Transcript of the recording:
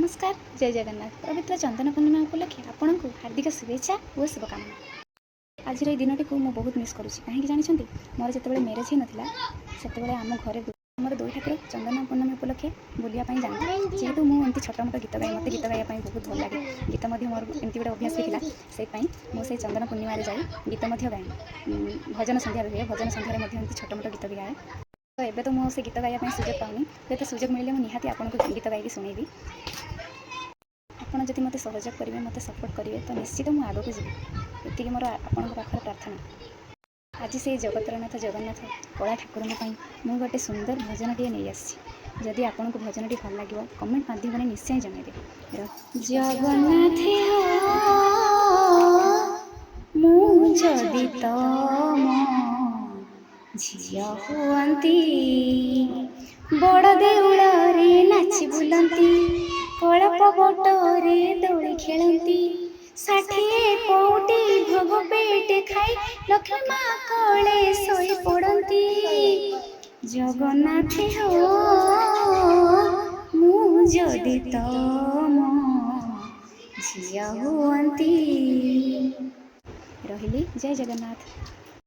नमस्कार जय जगन्नाथ। पवित्र चंदन पूर्णिमा उपलक्षे आपण को हार्दिक शुभेच्छा और शुभकामना। आज दिनटी को मुझे बहुत मिस करुँची कहीं जानते मोर जो मैरेज ही नाला से आम घर आमर दुई ठाकुर चंदन पूर्णिमा उपलक्षे बुलायापी जाते जेहेतु मुझे छोट मोट गीत गाए मत गीत गाइबा बहुत भल लगे गीत मोर एमती गोटे अभ्यास भी था मुझे चंदन पूर्णिमा जाई गीत गाए भजन संध्या हुए भजन संध्यार छोट मोट गीत भी गाए तो एबे तो मुझे गीत गाइबा सुजोग पाऊनी जो सुजोग मिले मुझे निहाती आपको गीत गाइक शुणेबी आपड़ जब मत सहयोग करेंगे मत सपोर्ट करेंगे तो निश्चित मुझे आग को जी ये मोर आपण पाखे प्रार्थना। आज से जगतरनाथ जगन्नाथ कला ठाकुर मुझे गोटे सुंदर भजनटे नहीं आसी जदि आपको भजनटी भल लगे कमेंट माध्यम निश्चय जनइबे। जगन्नाथ जदि झिया हुअंती बड़ देउଳରେ नाची बुलंती कଳପ बटरे दୋଳି खेलती 60 पौटी भोग पेटे खाई लक्ष्मी माँ कोले सोई पड़ती जगन्नाथ हो मु जदि तम झिया हुअंती। रहिली जय जगन्नाथ।